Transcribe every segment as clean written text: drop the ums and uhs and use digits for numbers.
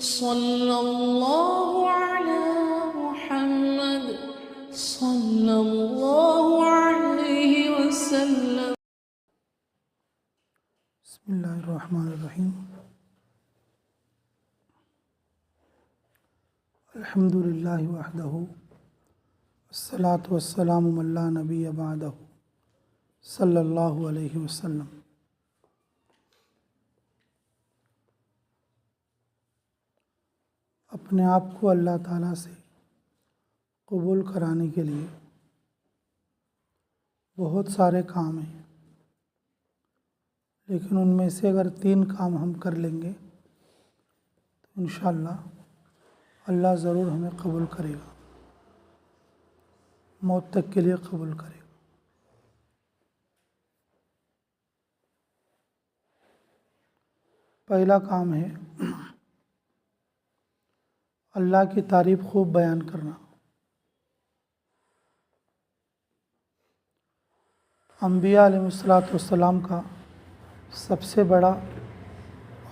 सल्लल्लाहु अला मुहम्मद सल्लल्लाहु अलैहि वसल्लम। बिस्मिल्लाहिर्रहमानिर्रहीम। अल्हम्दुलिल्लाहि वहदहु वस्सलातु वस्सलामु अला नबिय्य बअदहु सल्लल्लाहु अलैहि वसल्लम। अपने आप को अल्लाह ताला से कबूल कराने के लिए बहुत सारे काम हैं, लेकिन उनमें से अगर 3 काम हम कर लेंगे तो इंशाअल्लाह अल्लाह ज़रूर हमें कबूल करेगा, मौत तक के लिए कबूल करेगा। पहला काम है अल्लाह की तारीफ़ खूब बयान करना। अंबिया अलैहिस्सलातु वस्सलाम का सबसे बड़ा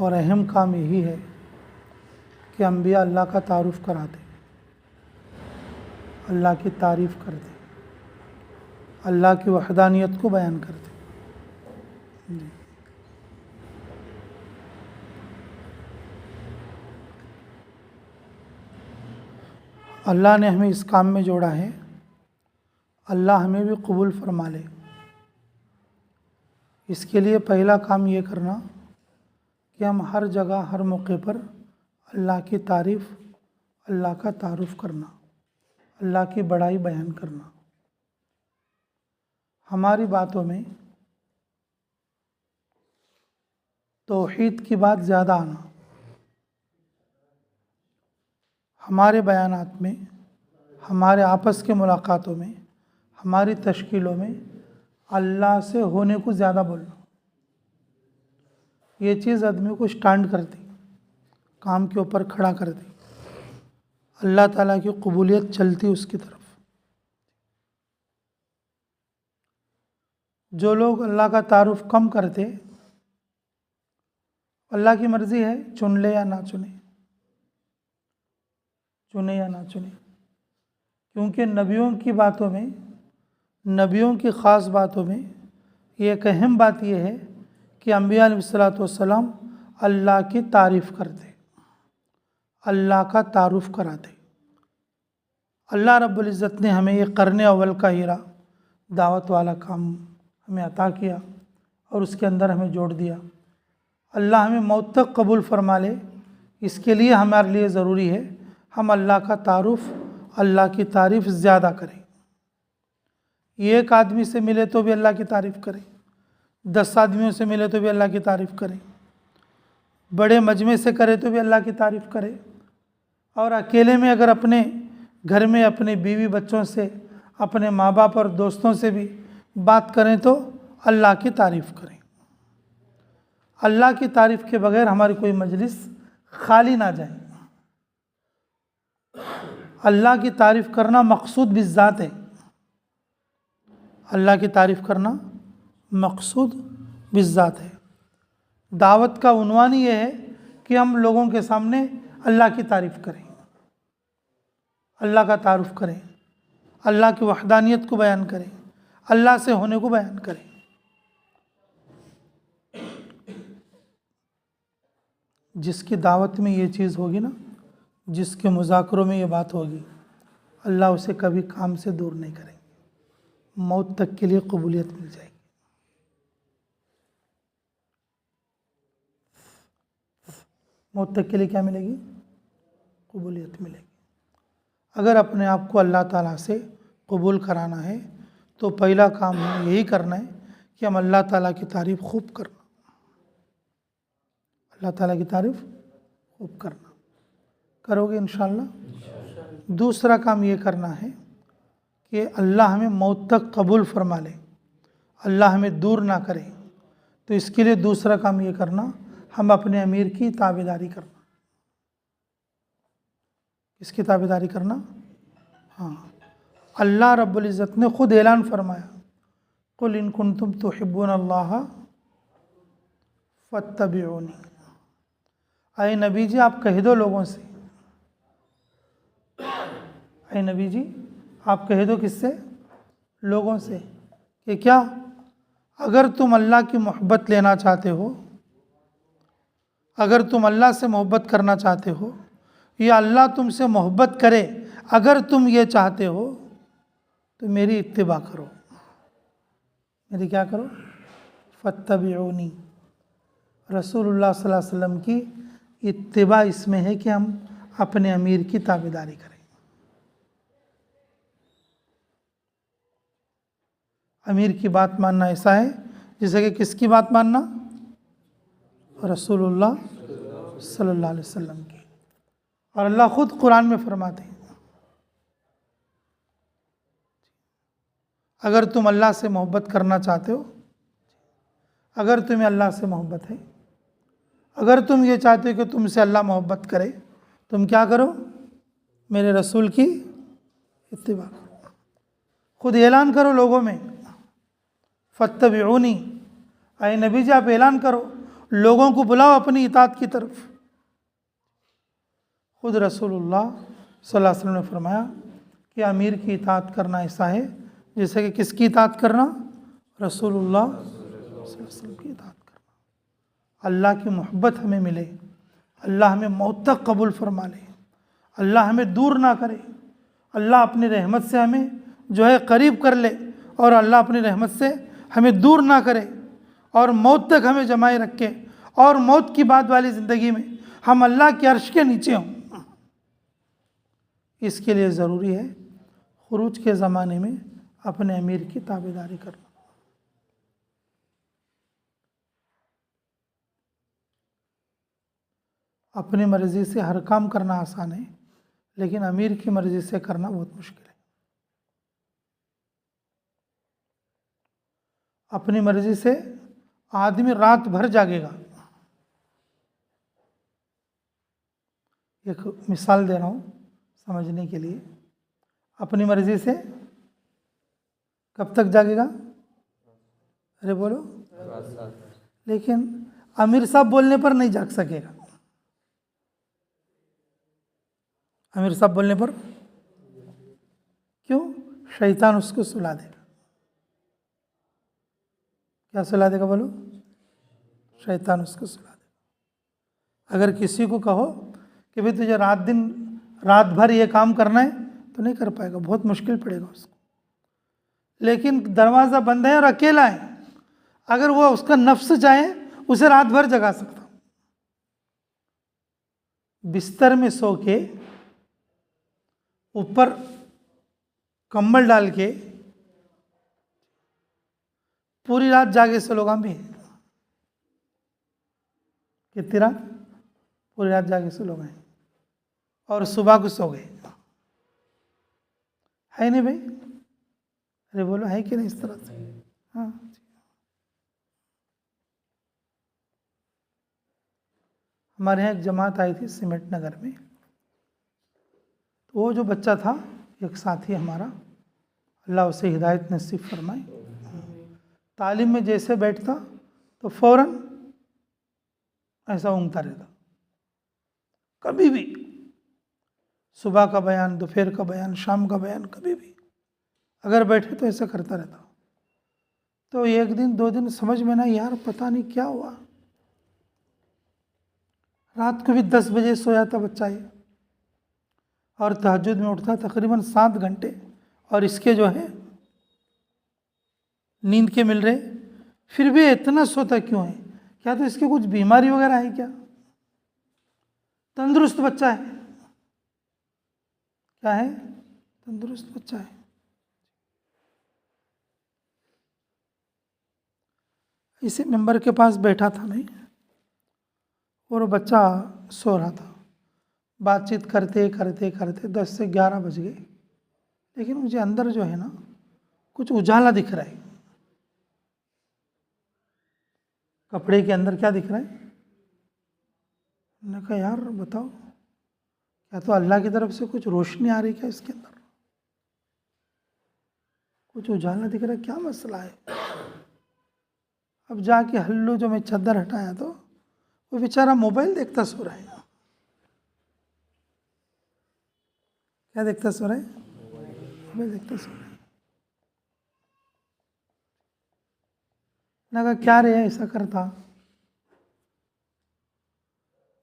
और अहम काम यही है कि अंबिया अल्लाह का तारुफ़ कराते, अल्लाह की तारीफ़ करते, अल्लाह की वहदानियत को बयान करते। अल्लाह ने हमें इस काम में जोड़ा है, अल्लाह हमें भी कबूल फरमा ले। इसके लिए पहला काम ये करना कि हम हर जगह हर मौके पर अल्लाह की तारीफ़, अल्लाह का तारुफ़ करना, अल्लाह की बड़ाई बयान करना। हमारी बातों में तौहीद की बात ज़्यादा आना, हमारे बयानात में, हमारे आपस के मुलाकातों में, हमारी तशकीलों में अल्लाह से होने को ज़्यादा बोलना। ये चीज़ आदमी को स्टैंड करती, काम के ऊपर खड़ा करती, अल्लाह ताला की कबूलियत चलती उसकी तरफ। जो लोग अल्लाह का तारुफ कम करते, अल्लाह की मर्ज़ी है चुन ले या ना चुने, चुने या ना चुने। क्योंकि नबियों की बातों में, नबियों की ख़ास बातों में एक अहम बात यह है कि अंबिया अलैहिस्सलातु वस्सलाम अल्लाह की तारीफ़ करते, अल्लाह का तारुफ कराते। अल्लाह रब्बुल इज़्ज़त ने हमें ये करने अव्वल का हीरा दावत वाला काम हमें अता किया और उसके अंदर हमें जोड़ दिया। अल्लाह हमें मौत तक कबूल फरमा ले, इसके लिए हमारे लिए ज़रूरी है हम अल्लाह का तारुफ, अल्लाह की तारीफ़ ज़्यादा करें। एक आदमी से मिले तो भी अल्लाह की तारीफ़ करें, 10 आदमियों से मिले तो भी अल्लाह की तारीफ़ करें, बड़े मजमे से करे तो भी अल्लाह की तारीफ़ करें, और अकेले में अगर अपने घर में अपने बीवी बच्चों से, अपने माँ बाप और दोस्तों से भी बात करें तो अल्लाह की तारीफ़ करें। अल्लाह की तारीफ़ के बगैर हमारी कोई मजलिस खाली ना जाए। अल्लाह की तारीफ़ करना मकसूद बिज़्ज़ात है, अल्लाह की तारीफ़ करना मकसूद बिज़्ज़ात है। दावत का उन्वान ये है कि हम लोगों के सामने अल्लाह की तारीफ़ करें, अल्लाह का तारुफ करें, अल्लाह की वहदानियत को बयान करें, अल्लाह से होने को बयान करें। जिसकी दावत में ये चीज़ होगी ना, जिसके मुज़ाकरों में ये बात होगी, अल्लाह उसे कभी काम से दूर नहीं करेंगे, मौत तक के लिए कबूलियत मिल जाएगी। मौत तक के लिए क्या मिलेगी? कबूलियत मिलेगी। अगर अपने आप को अल्लाह ताला से कबूल कराना है तो पहला काम हमें यही करना है कि हम अल्लाह ताला की तारीफ़ खूब करना, अल्लाह ताला की तारीफ़ खूब करना। करोगे इंशाअल्लाह। दूसरा काम ये करना है कि अल्लाह हमें मौत तक कबूल फरमा ले, अल्लाह हमें दूर ना करे। तो इसके लिए दूसरा काम ये करना, हम अपने अमीर की ताबेदारी करना। किसकी ताबेदारी करना? हाँ, अल्लाह रब्बुल इज़्ज़त ने ख़ुद ऐलान फरमाया, कुल इन कुंतुम तुहिब्बूनल्लाह फत्तबिऊनी। आए नबी जी आप कह दो लोगों से, आए नबी जी आप कह दो किससे? लोगों से, कि क्या अगर तुम अल्लाह की मोहब्बत लेना चाहते हो, अगर तुम अल्लाह से मोहब्बत करना चाहते हो या अल्लाह तुमसे मोहब्बत करे, अगर तुम ये चाहते हो तो मेरी इत्तिबा करो। मेरी क्या करो? फत्तबिऊनी। रसूलुल्लाह सल्लल्लाहु अलैहि वसल्लम की इत्तिबा इसमें है कि हम अपने अमीर की ताबेदारी करें। अमीर की बात मानना ऐसा है जैसे कि किसकी बात मानना? रसूलुल्लाह सल्लल्लाहु अलैहि वसल्लम की। और अल्लाह खुद कुरान में फरमाते हैं, अगर तुम अल्लाह से मोहब्बत करना चाहते हो, अगर तुम्हें अल्लाह से मोहब्बत है, अगर तुम ये चाहते हो कि तुमसे अल्लाह मोहब्बत करे, तुम क्या करो? मेरे रसूल की इत्तिबा करो। खुद ऐलान करो लोगों में, फत्तबिऊनी। आए नबी जी आप ऐलान करो, लोगों को बुलाओ अपनी इताअत की तरफ। खुद रसूलुल्लाह सल्लल्लाहु अलैहि वसल्लम ने फरमाया कि अमीर की इताअत करना ऐसा है जैसे कि किसकी इताअत करना? रसूलुल्लाह सल्लल्लाहु अलैहि वसल्लम की इताअत करना। अल्लाह की मोहब्बत हमें मिले, अल्लाह हमें मौत तक कबूल फरमा ले, अल्लाह हमें दूर ना करे, अल्लाह अपनी रहमत से हमें जो है करीब कर ले, और अल्लाह अपनी रहमत से हमें दूर ना करे, और मौत तक हमें जमाए रखे, और मौत की बाद वाली ज़िंदगी में हम अल्लाह के अर्श के नीचे हों। इसके लिए ज़रूरी है खुरूज के ज़माने में अपने अमीर की ताबेदारी करना। अपनी मर्ज़ी से हर काम करना आसान है, लेकिन अमीर की मर्ज़ी से करना बहुत मुश्किल है। अपनी मर्ज़ी से आदमी रात भर जागेगा। एक मिसाल दे रहा हूँ समझने के लिए। अपनी मर्ज़ी से कब तक जागेगा? अरे बोलो। लेकिन अमीर साहब बोलने पर नहीं जाग सकेगा। अमीर साहब बोलने पर क्यों? शैतान उसको सुला देगा। क्या सुला देगा बोलो? शैतान उसको सुला देगा। अगर किसी को कहो कि भाई तुझे रात भर ये काम करना है, तो नहीं कर पाएगा, बहुत मुश्किल पड़ेगा उसको। लेकिन दरवाज़ा बंद है और अकेला है, अगर वो उसका नफ्स चाहे उसे रात भर जगा सकता। बिस्तर में सो के ऊपर कंबल डाल के पूरी रात जागे से लोग हम भी। कितनी रात? पूरी रात जागे से लोग हैं, और सुबह को सो गए। है नहीं भाई? अरे बोलो, है कि नहीं इस तरह से? हाँ। हमारे यहाँ एक जमात आई थी सीमेंट नगर में, तो वो जो बच्चा था, एक साथी हमारा, अल्लाह उसे हिदायत नसीब फरमाए, तालीम में जैसे बैठता तो फौरन ऐसा ऊँगता रहता। कभी भी सुबह का बयान, दोपहर का बयान, शाम का बयान, कभी भी अगर बैठे तो ऐसा करता रहता। तो एक दिन 2 दिन समझ में ना, यार पता नहीं क्या हुआ, रात को भी 10 बजे सोया था बच्चा ये, और तहज्जुद में उठता तकरीबन 7 घंटे, और इसके जो है नींद के मिल रहे, फिर भी इतना सोता क्यों है? क्या तो इसकी कुछ बीमारी वगैरह है क्या? तंदुरुस्त बच्चा है। क्या है? तंदुरुस्त बच्चा है। इसी मेंबर के पास बैठा था मैं, और वो बच्चा सो रहा था। बातचीत करते करते करते 10 से 11 बज गए, लेकिन मुझे अंदर जो है ना कुछ उजाला दिख रहा है। कपड़े के अंदर क्या दिख रहा है? मैंने कहा यार बताओ, क्या तो अल्लाह की तरफ से कुछ रोशनी आ रही क्या इसके अंदर? कुछ उजाला दिख रहा है, क्या मसला है? अब जाके हल्लू जो मैं चादर हटाया तो वो बेचारा मोबाइल देखता सो रहा है। क्या देखता सो रहा है? मोबाइल देखता सो रहा है। मैंने कहा क्या रे ऐसा करता?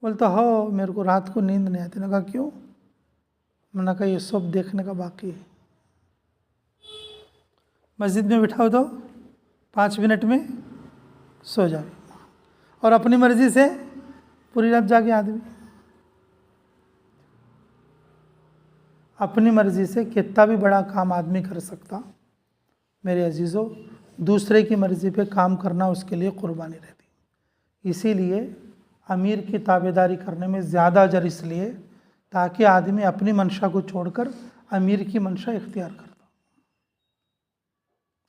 बोलता हो मेरे को रात को नींद नहीं आती। मैंने कहा क्यों? मैंने कहा ये सब देखने का बाकी है। मस्जिद में बिठाओ तो 5 मिनट में सो जाए, और अपनी मर्जी से पूरी रात जागे आदमी। अपनी मर्जी से कितना भी बड़ा काम आदमी कर सकता। मेरे अजीज़ों, दूसरे की मर्ज़ी पे काम करना उसके लिए कुर्बानी रहती। इसीलिए अमीर की ताबेदारी करने में ज़्यादा अजर इसलिए ताकि आदमी अपनी मंशा को छोड़कर अमीर की मंशा इख्तियार करता।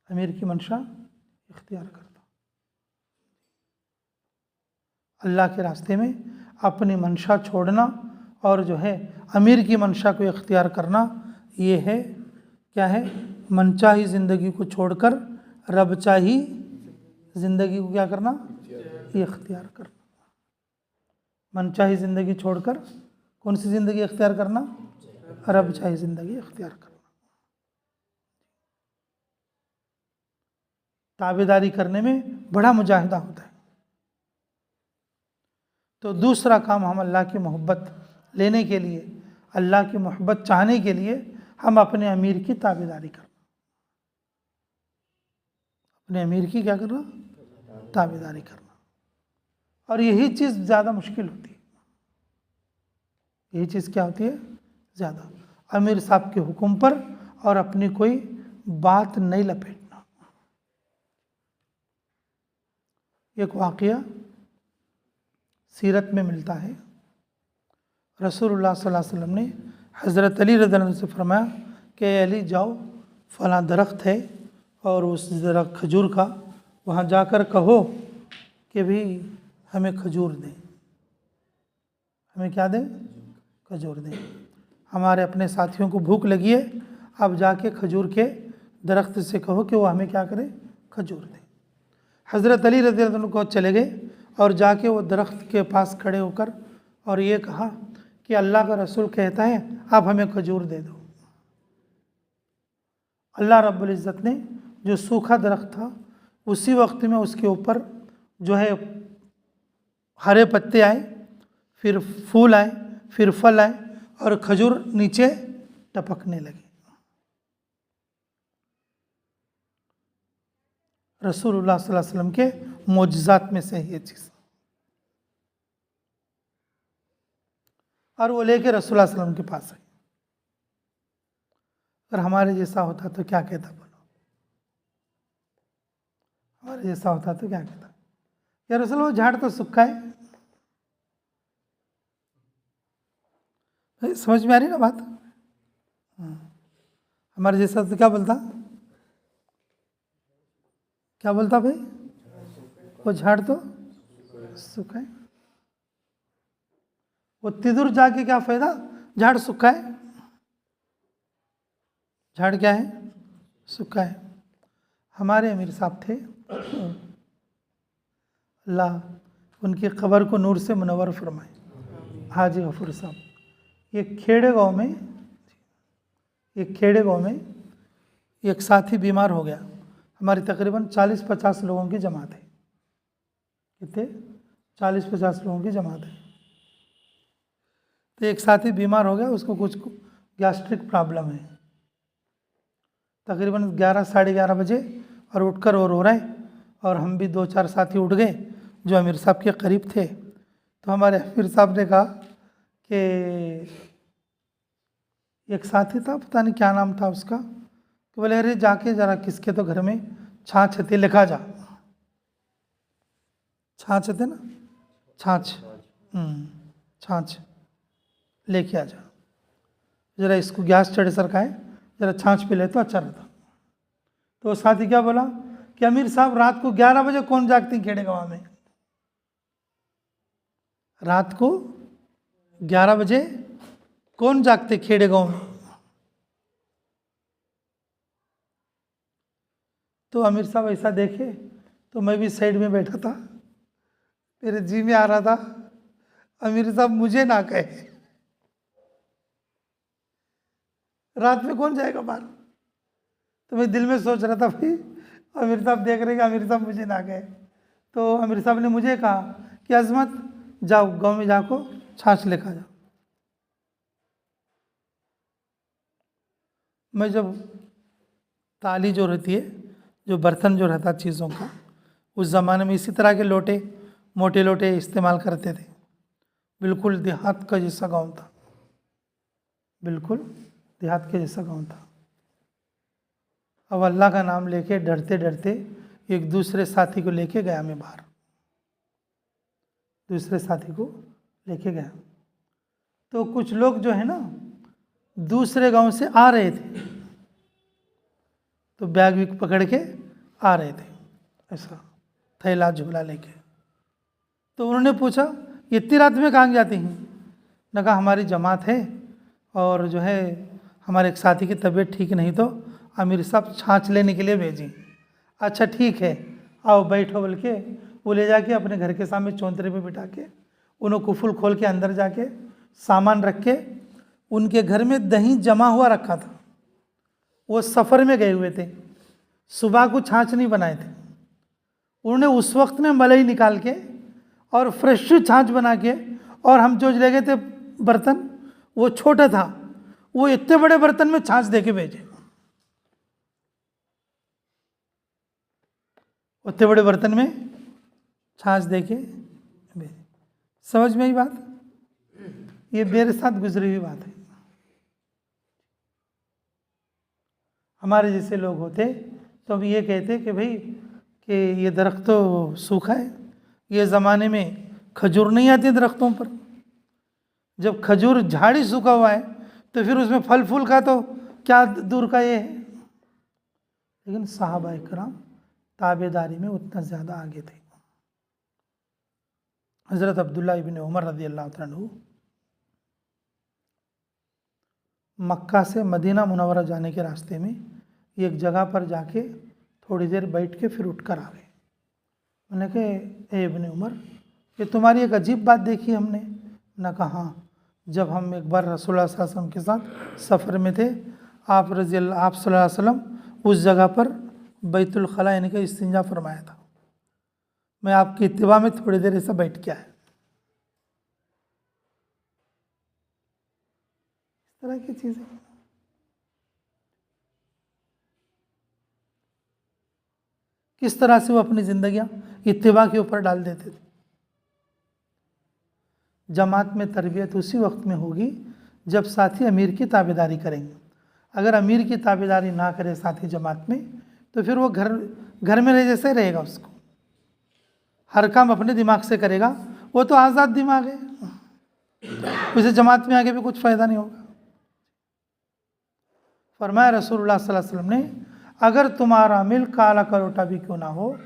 अमीर की मंशा इख्तियार करता। अल्लाह के रास्ते में अपनी मंशा छोड़ना और जो है अमीर की मंशा को इख्तियार करना, ये है क्या है? मनचाही ज़िंदगी को छोड़कर रबचाही ज़िंदगी को क्या करना? इख्तियार करना। मनचाही ज़िंदगी छोड़कर कौन सी ज़िंदगी इख्तियार करना? रबचाही ज़िंदगी इख्तियार करना। ताबेदारी करने में बड़ा मुजाहिदा होता है। तो दूसरा काम, हम अल्लाह की मोहब्बत लेने के लिए, अल्लाह की मोहब्बत चाहने के लिए हम अपने अमीर की ताबेदारी करना। अपने अमीर की क्या करना? ताबेदारी करना। और यही चीज़ ज़्यादा मुश्किल होती है। यही चीज़ क्या होती है? ज़्यादा अमीर साहब के हुक्म पर और अपनी कोई बात नहीं लपेटना। एक वाक़या सीरत में मिलता है। रसूलुल्लाह सल्लल्लाहु अलैहि वसल्लम ने हज़रत अली रज़ियल्लाहु अन्हु से फरमाया कि अली जाओ, फ़लाँ दरख्त है और उस दरख्त खजूर का, वहाँ जाकर कहो कि भी हमें खजूर दें। हमें क्या दें? खजूर दें। हमारे अपने साथियों को भूख लगी है, अब जाके खजूर के दरख्त से कहो कि वो हमें क्या करे? खजूर दें। हज़रत अली रज़ियल्लाहु अन्हु को चले गए और जाके वो दरख्त के पास खड़े होकर और ये कहा कि अल्लाह का रसूल कहता है आप हमें खजूर दे दो। अल्लाह रब्बुल इज़्ज़त ने जो सूखा दरख्त था उसी वक्त में उसके ऊपर जो है हरे पत्ते आए, फिर फूल आए, फिर फल आए और खजूर नीचे टपकने लगे। रसूलुल्लाह सल्लल्लाहु अलैहि वसल्लम के मोजज़ात में से ये चीज़। और वो लेके रसूलुल्लाह सल्लल्लाहु अलैहि वसल्लम के पास आई। अगर हमारे जैसा होता तो क्या कहता? बोलो, हमारे जैसा होता तो क्या कहता? या रसूल वो झाड़ तो सूखा है। समझ में आ रही ना बात? हमारे जैसा तो क्या बोलता? क्या बोलता भाई? वो झाड़ तो सूखा है। वो तिदुर जाके क्या फायदा? झाड़ सूखा है। झाड़ क्या है? सूखा है। हमारे अमीर साहब थे, अल्लाह उनकी कब्र को नूर से मुनव्वर फरमाए, हाजी गफूर साहब। एक खेड़े गांव में एक साथी बीमार हो गया। हमारी तकरीबन 40-50 लोगों की जमात है। कितने? 40-50 लोगों की जमात है। तो एक साथी बीमार हो गया, उसको कुछ गैस्ट्रिक प्रॉब्लम है। तकरीबन 11-11:30 बजे और उठकर और रो रहा है, और हम भी 2-4 साथी उठ गए जो अमीर साहब के करीब थे। तो हमारे अमीर साहब ने कहा कि एक साथी था, पता नहीं क्या नाम था उसका, तो बोले अरे जाके ज़रा किसके तो घर में छाछ थे, लिखा जा। छाछ थे ना, छाछ, छाछ लेके आ जा, ज़रा इसको गैस चढ़े सर का है, ज़रा छाछ पी ले तो अच्छा रहता। तो साथी क्या बोला कि अमीर साहब रात को 11 बजे कौन जागती खेड़े गाँव में? रात को 11 बजे कौन जागते खेड़े गाँव में? तो अमीर साहब ऐसा देखे तो मैं भी साइड में बैठा था, मेरे जी में आ रहा था अमीर साहब मुझे ना कहे, रात में कौन जाएगा बाहर। तो मैं दिल में सोच रहा था भाई अमीर साहब देख रहे कि अमीर साहब मुझे ना कहे। तो अमीर साहब ने मुझे कहा कि अजमत जाओ गांव में जाको छाछ लेकर जाओ। मैं जब ताली जो रहती है, जो बर्तन जो रहता चीज़ों का, उस ज़माने में इसी तरह के लोटे, मोटे लोटे इस्तेमाल करते थे। बिल्कुल देहात का जैसा गांव था, बिल्कुल देहात के जैसा गांव था। अब अल्लाह का नाम लेके डरते डरते एक दूसरे साथी को लेके गया मैं बाहर, दूसरे साथी को लेके गया। तो कुछ लोग जो है ना दूसरे गांव से आ रहे थे, तो बैग विग पकड़ के आ रहे थे, ऐसा थैला झोला लेके। तो उन्होंने पूछा इतनी रात में कहाँ जाती हैं? न कहा हमारी जमात है और जो है हमारे एक साथी की तबीयत ठीक नहीं तो अमीर साहब छाछ लेने के लिए भेजी। अच्छा ठीक है आओ बैठो, बोल के वो ले जाके अपने घर के सामने चौंतरे पे बिठा के उन्होंने कुफुल खोल के अंदर जाके सामान रख के, उनके घर में दही जमा हुआ रखा था, वो सफ़र में गए हुए थे, सुबह को छाछ नहीं बनाए थे। उन्होंने उस वक्त में मलाई निकाल के और फ्रेश छाछ बना के, और हम जो ले गए थे बर्तन वो छोटा था, वो इतने बड़े बर्तन में छाछ दे के भेजे, उतने बड़े बर्तन में छाछ दे के भेजे। समझ में आई बात? ये मेरे साथ गुजरी हुई बात है। हमारे जैसे लोग होते तो हम ये कहते कि भाई कि ये दरख्त तो सूखा है, ये ज़माने में खजूर नहीं आती दरख्तों पर। जब खजूर झाड़ी सूखा हुआ है तो फिर उसमें फल फूल का तो क्या दूर का ये है। लेकिन सहाबा इकराम ताबेदारी में उतना ज़्यादा आगे थे। हज़रत अब्दुल्ला इब्न उमर रज़ी अल्लाह तआला अन्हु मक्का से मदीना मुनव्वरा जाने के रास्ते में एक जगह पर जाके थोड़ी देर बैठ के फिर उठकर आ गए। मैंने कहा ए इब्न उमर, ये तुम्हारी एक अजीब बात देखी हमने। ना कहा हाँ, जब हम एक बार रसूलुल्लाह सल्लल्लाहु अलैहि वसल्लम के साथ सफ़र में थे, आप सल्लल्लाहु अलैहि वसल्लम उस जगह पर बैतुल खला यानी कि इस्तिंजा फरमाया था, मैं आपकी इत्तिबा में थोड़ी देर ऐसा बैठ के आया। इस तरह की चीज़ें किस तरह से वो अपनी ज़िंदगियाँ इत्तिबा के ऊपर डाल देते थे। जमात में तरबियत उसी वक्त में होगी जब साथी अमीर की ताबेदारी करेंगे। अगर अमीर की ताबेदारी ना करे साथी जमात में, तो फिर वो घर में रहे जैसे रहेगा, उसको हर काम अपने दिमाग से करेगा, वो तो आज़ाद दिमाग है, उसे जमात में आके भी कुछ फ़ायदा नहीं होगा। फरमाया रसूलुल्लाह सल्लल्लाहु अलैहि वसल्लम ने, अगर तुम्हारा मिल काला करोटा भी क्यों ना हो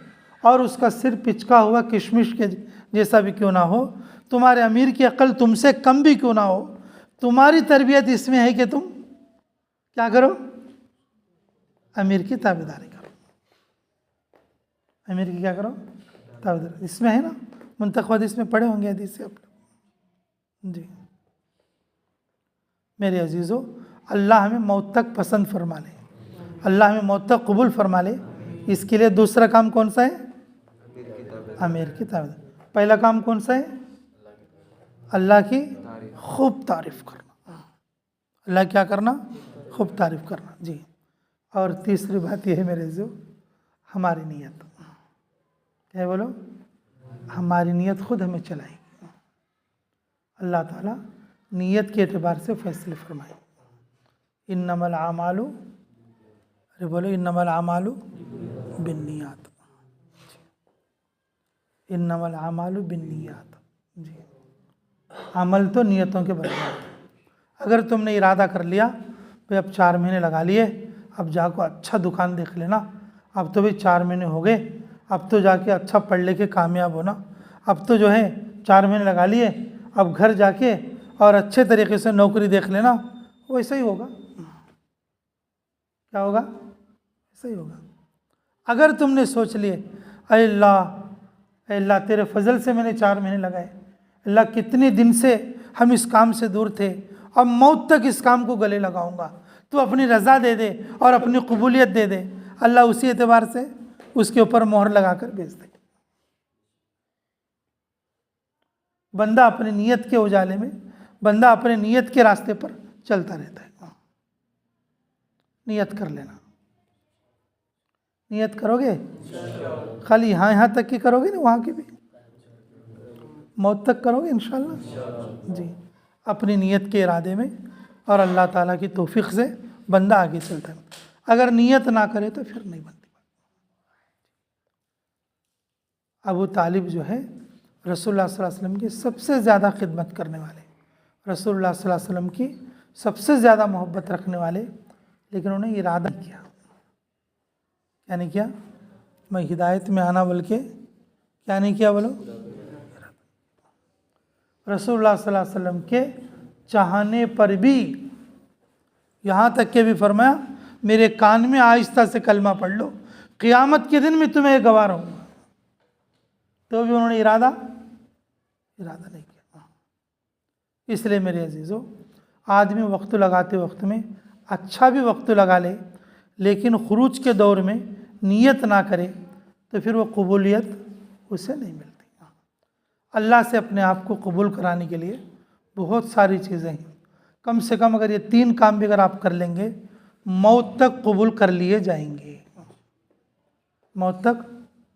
और उसका सिर पिचका हुआ किशमिश के जैसा भी क्यों ना हो, तुम्हारे अमीर की अक्ल तुमसे कम भी क्यों ना हो, तुम्हारी तरबियत इसमें है कि तुम क्या करो, अमीर की ताबेदारी करो। अमीर की क्या करो, ताबेदारी। इसमें है ना, मुंतखब हदीस में पढ़े होंगे हदीस से आप लोग। जी मेरे अजीज़ों, अल्लाह हमें मौत तक पसंद फरमा ले, अल्लाह हमें मौत तक कबूल फरमा ले। इसके लिए दूसरा काम कौन सा है? अमीर की ताबेदारी। पहला काम कौन सा है? अल्लाह की खूब तारीफ़ करना। अल्लाह क्या करना? खूब तारीफ़ करना। जी। और तीसरी बात यह है मेरे जो, हमारी नीयत। क्या बोलो? हमारी नीयत खुद हमें चलाएगी। अल्लाह ताला नीयत के एतबार से फैसले फरमाए। इन्नमल आमालु, अरे बोलो इन्नमल आमालु बिन्नियात, इन्नमल आमालु बिन्नियात। जी, अमल तो नियतों के बराबर है। अगर तुमने इरादा कर लिया भाई अब 4 महीने लगा लिए, अब जाको अच्छा दुकान देख लेना, अब तो भाई 4 महीने हो गए, अब तो जाके अच्छा पढ़ ले के कामयाब होना, अब तो जो है 4 महीने लगा लिए, अब घर जाके और अच्छे तरीके से नौकरी देख लेना, वैसा ही होगा। क्या होगा? ऐसा ही होगा। अगर तुमने सोच लिए अल्लाह अल्लाह तेरे फजल से मैंने 4 महीने लगाए, अल्लाह कितने दिन से हम इस काम से दूर थे, अब मौत तक इस काम को गले लगाऊंगा, तू अपनी रज़ा दे दे और अपनी कबूलियत दे दे। अल्लाह उसी एतबार से उसके ऊपर मोहर लगा कर भेज दे। बंदा अपनी नीयत के उजाले में, बंदा अपने नीयत के रास्ते पर चलता रहता है। नियत कर लेना, नियत करोगे, खाली यहाँ तक की करोगे ना, वहाँ की भी मौत तक करोगे इंशाल्लाह जी, अपनी नीयत के इरादे में, और अल्लाह ताला की तौफीक से बंदा आगे चलता है। अगर नीयत ना करे तो फिर नहीं बनती। अबू तालिब जो है रसूलुल्लाह सल्लल्लाहु अलैहि वसल्लम की सबसे ज़्यादा खिदमत करने वाले, रसूलुल्लाह सल्लल्लाहु अलैहि वसल्लम की सबसे ज़्यादा मोहब्बत रखने वाले, लेकिन उन्हें इरादा नहीं किया। क्या नहीं किया? मैं हिदायत में आना बोल के क्या नहीं किया बोलो? रसूलुल्लाह सल्लल्लाहु अलैहि वसल्लम के चाहने पर भी, यहाँ तक के भी फरमाया मेरे कान में आहिस्ता से कलमा पढ़ लो, क़ियामत के दिन मैं तुम्हें गवाह रहूँगा, तो भी उन्होंने इरादा नहीं किया। इसलिए मेरे अजीज़ों, आदमी वक्त लगाते वक्त में अच्छा भी वक्त लगा ले, लेकिन खुरूज के दौर में नीयत ना करे तो फिर वो कबूलियत उसे नहीं मिलती। अल्लाह से अपने आप को कबूल कराने के लिए बहुत सारी चीज़ें हैं। कम से कम अगर ये 3 काम भी अगर आप कर लेंगे, मौत तक कबूल कर लिए जाएंगे, मौत तक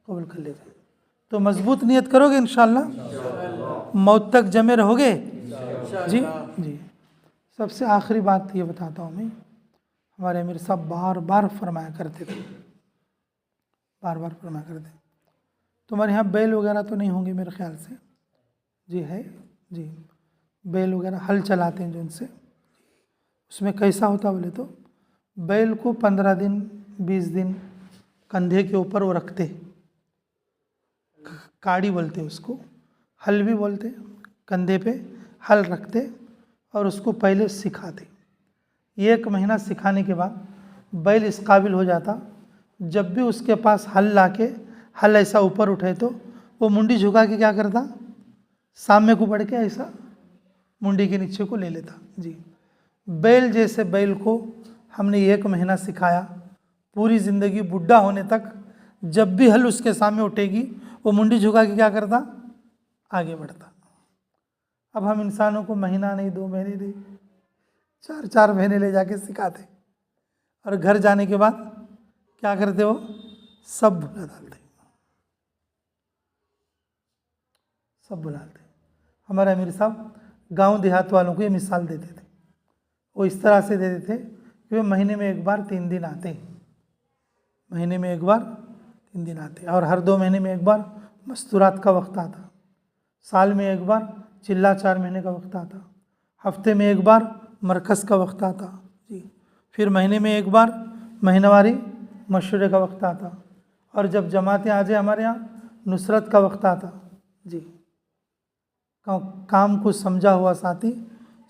कबूल कर लिए जाएंगे। तो मजबूत नियत करोगे इंशाअल्लाह, मौत तक जमे रहोगे जी जी। सबसे आखिरी बात ये बताता हूँ मैं, हमारे अमीर साहब बार बार फरमाया करते थे, बार बार फरमाया करते, तुम्हारे यहाँ बैल वगैरह तो नहीं होंगे मेरे ख्याल से? जी है जी, बैल वगैरह हल चलाते हैं जो उनसे, उसमें कैसा होता बोले तो बैल को 15 दिन 20 दिन कंधे के ऊपर वो रखते, काड़ी बोलते उसको, हल भी बोलते, कंधे पे हल रखते और उसको पहले सिखाते। 1 महीना सिखाने के बाद बैल इस काबिल हो जाता, जब भी उसके पास हल लाके हल ऐसा ऊपर उठे तो वो मुंडी झुका के क्या करता, सामने को बढ़ के ऐसा मुंडी के नीचे को ले लेता जी। बैल जैसे बैल को हमने 1 महीना सिखाया, पूरी ज़िंदगी बुढ़ा होने तक जब भी हल उसके सामने उठेगी वो मुंडी झुका के क्या करता, आगे बढ़ता। अब हम इंसानों को महीना नहीं, 2 महीने नहीं, 4-4 महीने ले जाके सिखाते, और घर जाने के बाद क्या करते हो, सब भुला डालते, सब भुलाते। हमारे अमीर साहब गांव देहात वालों को ये मिसाल देते थे, वो इस तरह से देते थे कि वे महीने में 1 बार 3 दिन आते, महीने में 1 बार 3 दिन आते, और हर 2 महीने में 1 बार मस्तूरात का वक्त आता, साल में 1 बार चिल्ला 4 महीने का वक्त आता, हफ्ते में 1 बार मरकज़ का वक्त आता जी, फिर महीने में 1 बार महीनावारी मशवरे का वक्त आता, और जब जमातें आ जाए हमारे यहाँ नुसरत का वक्त आता जी। काम को समझा हुआ साथी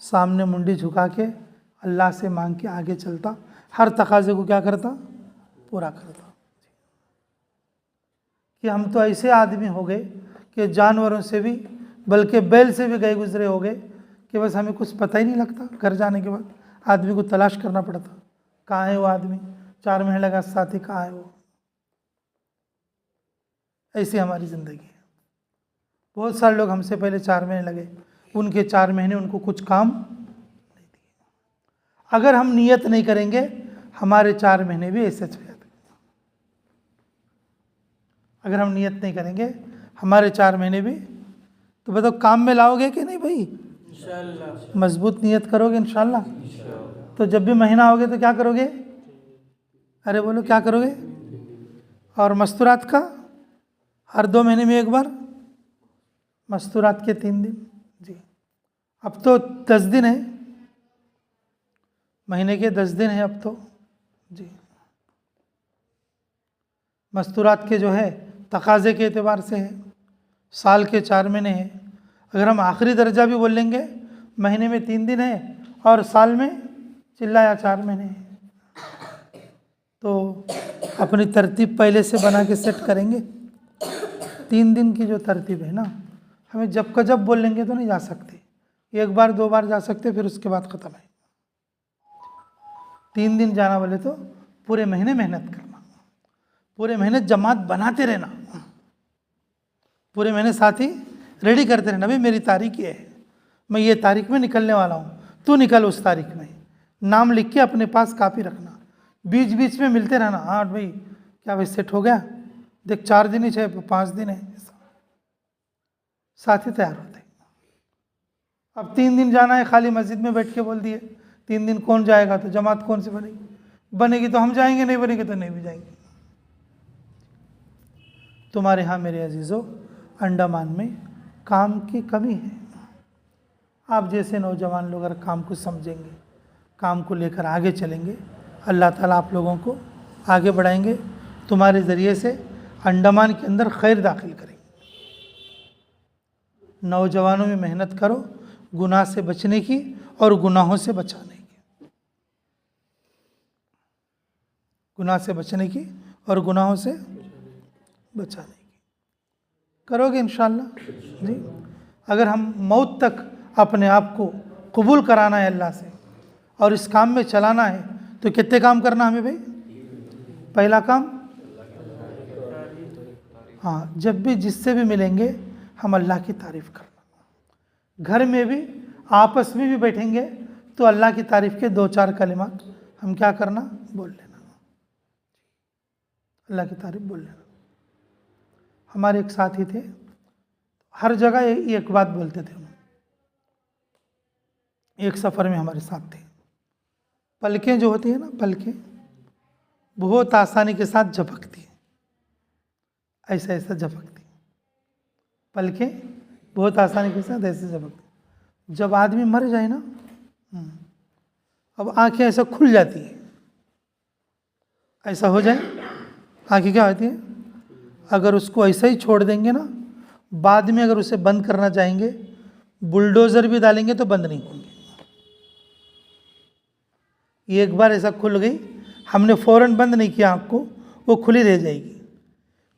सामने मुंडी झुका के अल्लाह से मांग के आगे चलता, हर तकाजे को क्या करता, पूरा करता। कि हम तो ऐसे आदमी हो गए कि जानवरों से भी, बल्कि बैल से भी गए गुजरे हो गए कि बस हमें कुछ पता ही नहीं लगता। घर जाने के बाद आदमी को तलाश करना पड़ता, कहाँ है वो आदमी, 4 महीने लगा साथी कहाँ है वो। ऐसी हमारी ज़िंदगी है। बहुत सारे लोग हमसे पहले 4 महीने लगे, उनके 4 महीने उनको कुछ काम नहीं दिए। अगर हम नियत नहीं करेंगे हमारे 4 महीने भी ऐसे चले जाते। अगर हम नियत नहीं करेंगे हमारे 4 महीने भी, तो बताओ काम में लाओगे कि नहीं भाई? इंशाअल्लाह। मजबूत नियत करोगे इंशाअल्लाह। तो जब भी महीना होगे तो क्या करोगे? अरे बोलो क्या करोगे? और मस्तूरात का हर 2 महीने में 1 बार, मस्तूरात के 3 दिन जी। अब तो 10 दिन है, महीने के 10 दिन है अब तो जी। मस्तूरात के जो है तकाज़े के एतबार से है, साल के 4 महीने हैं। अगर हम आखिरी दर्जा भी बोल लेंगे, महीने में 3 दिन है और साल में चिल्लाया 4 महीने हैं, तो अपनी तरतीब पहले से बना के सेट करेंगे। 3 दिन की जो तरतीब है ना, हमें जब का जब बोल लेंगे तो नहीं जा सकते, 1 बार 2 बार जा सकते, फिर उसके बाद ख़त्म है। 3 दिन जाना बोले तो पूरे महीने मेहनत करना, पूरे महीने जमात बनाते रहना, पूरे महीने साथी रेडी करते रहना। भाई मेरी तारीख ये है, मैं ये तारीख में निकलने वाला हूँ, तू निकल उस तारीख में। नाम लिख के अपने पास कापी रखना, बीच बीच में मिलते रहना। हाँ भाई क्या भाई सेट हो गया, देख 4 दिन ही 5 दिन है, साथी तैयार होते। अब 3 दिन जाना है, खाली मस्जिद में बैठ के बोल दिए 3 दिन कौन जाएगा, तो जमात कौन सी बनेगी? बनेगी तो हम जाएंगे, नहीं बनेगी तो नहीं भी जाएंगे। तुम्हारे यहाँ मेरे अजीज़ों अंडमान में काम की कमी है। आप जैसे नौजवान लोग अगर काम को समझेंगे, काम को लेकर आगे चलेंगे, अल्लाह ताला आप लोगों को आगे बढ़ाएंगे। तुम्हारे ज़रिए से अंडमान के अंदर खैर दाखिल करेंगे। नौजवानों में मेहनत करो गुनाह से बचने की और गुनाहों से बचाने की, गुनाह से बचने की और गुनाहों से बचाने की करोगे इंशाअल्लाह जी। अगर हम मौत तक अपने आप को कबूल कराना है अल्लाह से और इस काम में चलाना है, तो कितने काम करना हमें भाई? पहला काम, हाँ, जब भी जिससे भी मिलेंगे हम अल्लाह की तारीफ़ करना। घर में भी आपस में भी बैठेंगे तो अल्लाह की तारीफ़ के 2-4 कलिमात हम क्या करना, बोल लेना, अल्लाह की तारीफ़ बोल लेना। हमारे एक साथी थे, हर जगह एक बात बोलते थे। एक सफ़र में हमारे साथ थे, पलकें जो होती है ना, पलकें बहुत आसानी के साथ झपकती है, ऐसा ऐसा झपकती, पलकें बहुत आसानी के साथ ऐसे झपकती। जब आदमी मर जाए ना, अब आंखें ऐसा खुल जाती है, ऐसा हो जाए, आंखें क्या होती है? अगर उसको ऐसा ही छोड़ देंगे ना, बाद में अगर उसे बंद करना चाहेंगे, बुलडोज़र भी डालेंगे तो बंद नहीं होंगे। एक बार ऐसा खुल गई, हमने फ़ौरन बंद नहीं किया आँख को, वो खुली रह जाएगी।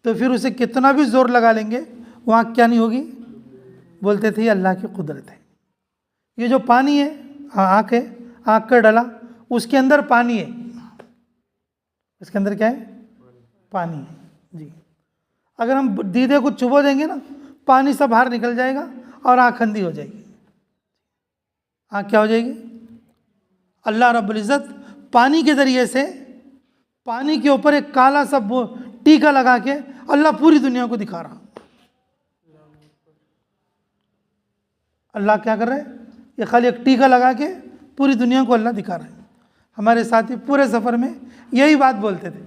तो फिर उसे कितना भी ज़ोर लगा लेंगे, वो आँख क्या नहीं होगी? बोलते थे ये अल्लाह की कुदरत है। ये जो पानी है, आँख है, आँख का डला, उसके अंदर पानी है, इसके अंदर क्या है? पानी है जी। अगर हम दीदे को चुबो देंगे ना, पानी सब बाहर निकल जाएगा और आँख अंधी हो जाएगी। आँख क्या हो जाएगी? अल्लाह रब्बुल इज़्ज़त पानी के ज़रिए से, पानी के ऊपर एक काला सा टीका लगा के अल्लाह पूरी दुनिया को दिखा रहा। अल्लाह क्या कर रहा है? ये खाली एक टीका लगा के पूरी दुनिया को अल्लाह दिखा रहा है। हमारे साथी पूरे सफ़र में यही बात बोलते थे।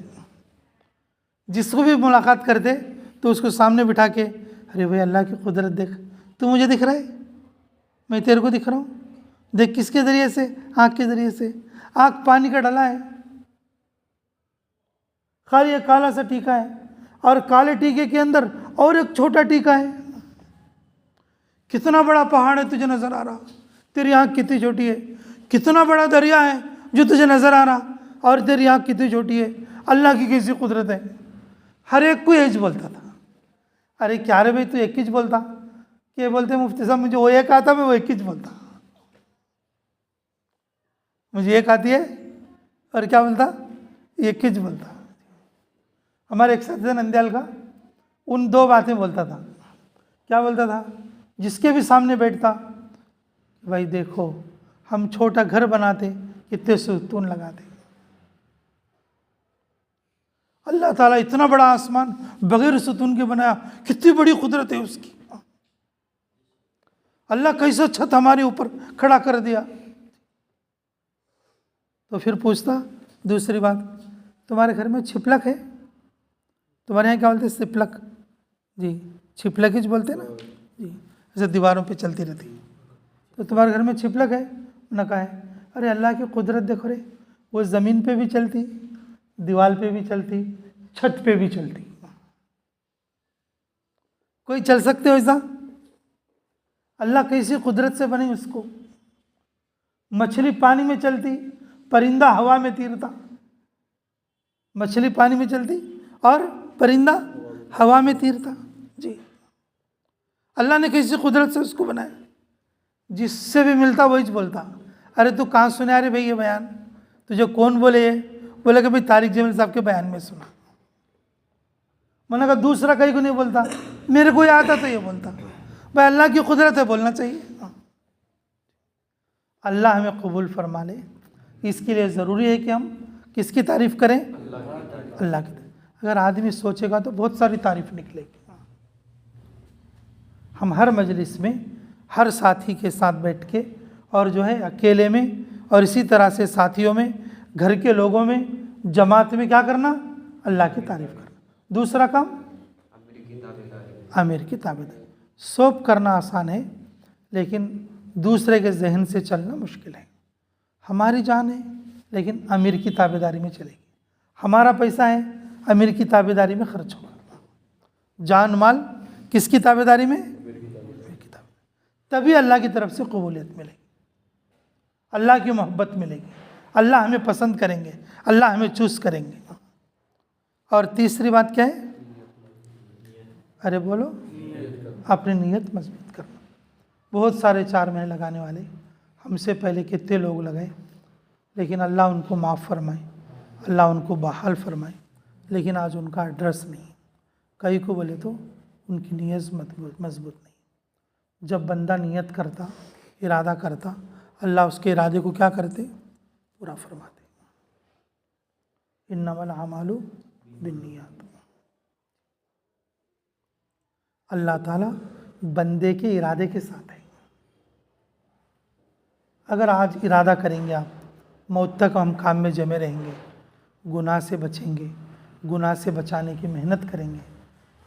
जिसको भी मुलाकात करते तो उसको सामने बिठा के, अरे भाई अल्लाह की कुदरत देख, तू मुझे दिख रहा है, मैं तेरे को दिख रहा हूँ, देख किसके ज़रिए से? आँख के ज़रिए से। आँख पानी का डला है, खाली एक काला सा टीका है, और काले टीके के अंदर और एक छोटा टीका है। कितना बड़ा पहाड़ है तुझे नज़र आ रहा, तेरी आँख कितनी छोटी है। कितना बड़ा दरिया है जो तुझे नज़र आ रहा, और तेरी आँख कितनी छोटी है। अल्लाह की कैसी कुदरत है। हर एक को यही बोलता था। अरे क्या रे भाई तू एक ही बोलता? क्या बोलते मुफ्ती साहब, मुझे वो एक आता, मैं वो एक ही बोलता, मुझे एक आती है, और क्या बोलता? एक ही बोलता। हमारे एक साथी था नंदयाल का, उन 2 बातें बोलता था। क्या बोलता था? जिसके भी सामने बैठता, भाई देखो हम छोटा घर बनाते कितने सुकून लगाते, अल्लाह ताला इतना बड़ा आसमान बगैर सुतून के बनाया, कितनी बड़ी कुदरत है उसकी। अल्लाह कैसा छत हमारे ऊपर खड़ा कर दिया। तो फिर पूछता दूसरी बात, तुम्हारे घर में छिपलक है? तुम्हारे यहाँ क्या बोलते हैं? सिपलक जी, छिपलक ही बोलते हैं ना जी, ऐसे दीवारों पे चलती रहती। तो तुम्हारे घर में छिपलक है? न कहा है। अरे अल्लाह की कुदरत देखो रे, वो ज़मीन पे भी चलती, दीवार पे भी चलती, छत पे भी चलती। कोई चल सकते हो ऐसा? अल्लाह कैसी कुदरत से बनी उसको। मछली पानी में चलती, परिंदा हवा में तीरता। मछली पानी में चलती और परिंदा हवा में तीरता जी, अल्लाह ने किसी कुदरत से उसको बनाया, जिससे भी मिलता वही बोलता। अरे तू कहाँ सुने अरे भाई ये बयान, तुझे कौन बोले ये? बोले कि भाई तारिक जमील साहब के बयान में सुना। मैंने कहा दूसरा कहीं को नहीं बोलता, मेरे को आता तो ये बोलता। भाई अल्लाह की कुदरत है, बोलना चाहिए। अल्लाह हमें कबूल फरमा ले, इसके लिए ज़रूरी है कि हम किसकी तारीफ़ करें? अल्लाह की। अगर आदमी सोचेगा तो बहुत सारी तारीफ़ निकलेगी। हम हर मजलिस में हर साथी के साथ बैठ के और जो है अकेले में और इसी तरह से साथियों में, घर के लोगों में, जमात में क्या करना? अल्लाह की तारीफ़ करना। दूसरा काम आमिर की ताबेदारी। सौंप करना आसान है, लेकिन दूसरे के जहन से चलना मुश्किल है। हमारी जान है लेकिन अमीर की ताबेदारी में चलेगी। हमारा पैसा है, अमीर की ताबेदारी में खर्च होगा। जान माल किसकी ताबेदारी में? अमीर की ताबेदारी। तभी अल्लाह की तरफ से कबूलियत मिलेगी, अल्लाह की मोहब्बत मिलेगी, अल्लाह हमें पसंद करेंगे, अल्लाह हमें चूज़ करेंगे। और तीसरी बात क्या है? अरे बोलो, अपनी नीयत मजबूत करना। बहुत सारे 4 महीने लगाने वाले हमसे पहले कितने लोग लगाए, लेकिन अल्लाह उनको माफ़ फरमाए, अल्लाह उनको बहाल फरमाए, लेकिन आज उनका एड्रेस नहीं। कई को बोले तो उनकी नीयत मजबूत नहीं। जब बंदा नीयत करता, इरादा करता, अल्लाह उसके इरादे को क्या करते? पूरा फरमाते। इन्नमल अमालु बिन्नियात। अल्लाह ताला बंदे के इरादे के साथ है। अगर आज इरादा करेंगे आप, मौत तक हम काम में जमे रहेंगे, गुनाह से बचेंगे, गुनाह से बचाने की मेहनत करेंगे,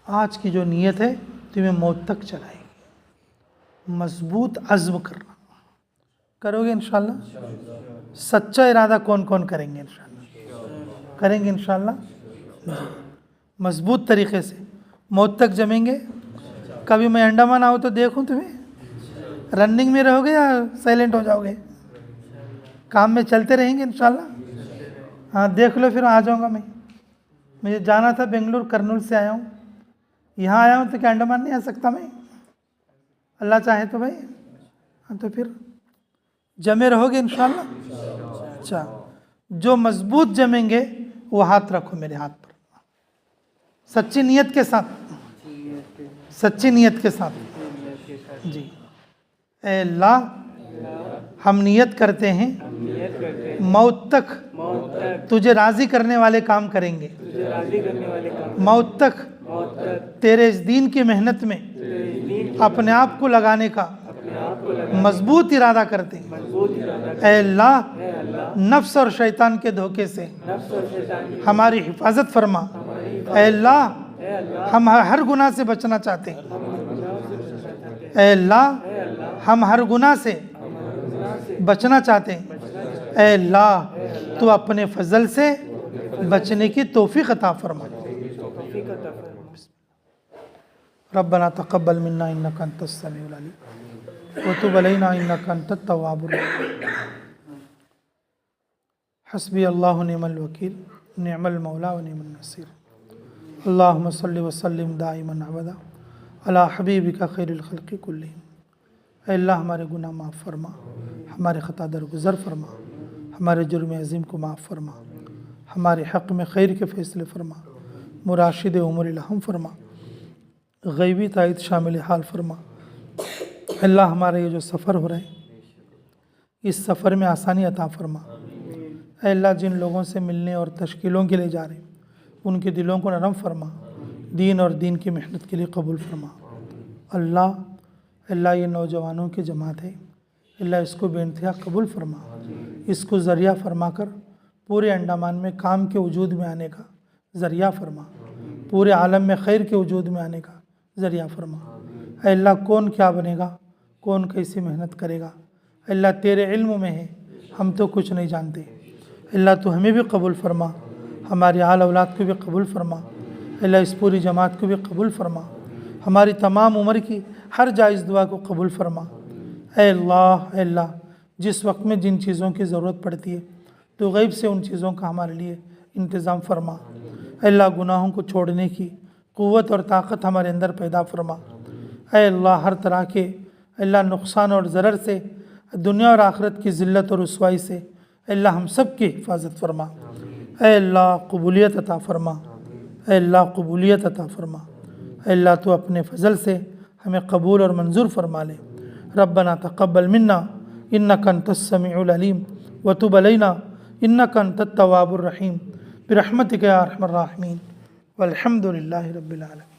आज की जो नीयत है तुम्हें मौत तक चलाएगी। मजबूत अज़्म करना, करोगे इंशाअल्लाह। सच्चा इरादा कौन कौन करेंगे? इंशाअल्लाह करेंगे, इंशाअल्लाह मजबूत तरीक़े से। मौत तक जमेंगे। कभी मैं अंडमान आऊँ तो देखूँ तुम्हें, रनिंग में रहोगे या साइलेंट हो जाओगे? काम में चलते रहेंगे इंशाअल्लाह। हाँ देख लो, फिर आ जाऊँगा मैं। मुझे जाना था बेंगलुरु, कर्नूल से आया हूँ, यहाँ आया हूँ तो क्या अंडमान नहीं आ सकता मैं? अल्लाह चाहे तो भाई। हाँ तो फिर जमे रहोगे इंशाअल्लाह। अच्छा, जो मजबूत जमेंगे वो हाथ रखो मेरे हाथ पर, सच्ची नीयत के साथ, सच्ची नीयत के साथ जी। ए अल्लाह, हम नियत करते हैं मौत तक तुझे राज़ी करने वाले काम करेंगे, मौत तक तेरे इस दीन की मेहनत में अपने आप को लगाने का मजबूत इरादा करते हैं। ए अल्लाह, नफ्स और शैतान के धोखे से हमारी हिफाजत फरमा। ए अल्लाह, हम हर गुनाह से बचना चाहते हैं। ए अल्लाह, हम हर गुनाह से बचना चाहते हैं। ए अल्लाह, तू अपने फजल से बचने की तौफीक अता फरमा। रब्बना तक़ब्बल मिन्ना इन्नका अंतस समीउल अलीम व तुब अलैना इन्नका अंतत तव्वाबुर रहीम। हस्बी अल्लाहु निअमल वकील निअमल मौला व निअमन नसीर। अल्लाहुम्मा सल्लि व सल्लिम दाइमन अबदा अला हबीबिका खैरिल खल्क़ि कुल्लिहिम। ऐ अल्लाह, हमारे गुनाह माफ़ फरमा, हमारे ख़ता दरगुज़र फरमा, हमारे जुर्म अज़ीम को माफ़ फरमा, हमारे हक़ में खैर के फ़ैसले फरमा, मुराशिद उमर इल्हम फरमा, ग़ैबी तायद शामिल हाल फरमा। अल्लाह, हमारा ये जो सफ़र हो रहा है, इस सफ़र में आसानी अता फरमा। ऐ अल्लाह, जिन लोगों से मिलने और तश्कीलों के लिए जा रहे हैं, उनके दिलों को नरम फरमा, दीन और दीन की मेहनत के लिए कबूल फरमा। अल्लाह, अल्लाह ये नौजवानों की जमात है, अल्लाह इसको बेइंतहा कबूल फरमा, इसको ज़रिया फरमा कर पूरे अंडमान में काम के वजूद में आने का ज़रिया फरमा, पूरे आलम में खैर के वजूद में आने का ज़रिया फरमा। अल्लाह, कौन क्या बनेगा, कौन कैसी मेहनत करेगा, अल्लाह तेरे इल्म में है, हम तो कुछ नहीं जानते। अल्लाह, तो हमें भी कबूल फरमा, हमारी आल औलाद को भी कबूल फरमा। अल्लाह, इस पूरी जमात को भी कबूल फरमा, हमारी तमाम उम्र की हर जायज़ दुआ को कबूल फरमा। ऐ अल्लाह, जिस वक्त में जिन चीज़ों की ज़रूरत पड़ती है तो गैब से उन चीज़ों का हमारे लिए इंतज़ाम फरमा। अल्लाह, गुनाहों को छोड़ने की क़ुव्वत और ताकत हमारे अंदर पैदा फरमा। ऐ अल्लाह हर तरह के अल्लाह नुकसान और ज़रर से, दुनिया और आखिरत की ज़िल्लत और रुसवाई से अल्लाह हम सब की हिफाजत फरमा। ऐ अल्लाह कबूलियत अता फरमा। ऐ अल्लाह कबूलियत अता फरमा। ऐ अल्लाह तो अपने फ़ज़ल से हमें कबूल और मंजूर फरमा ले। रब्बना तक़ब्बल मिन्ना इन्नका अंतस समीउल अलीम व तुब अलैना इन्नका अंतत तव्वाबुर रहीम बिरहमतिका या अरहमर राहिमीन वल्हम्दुलिल्लाहि रब्बिल आलमीन।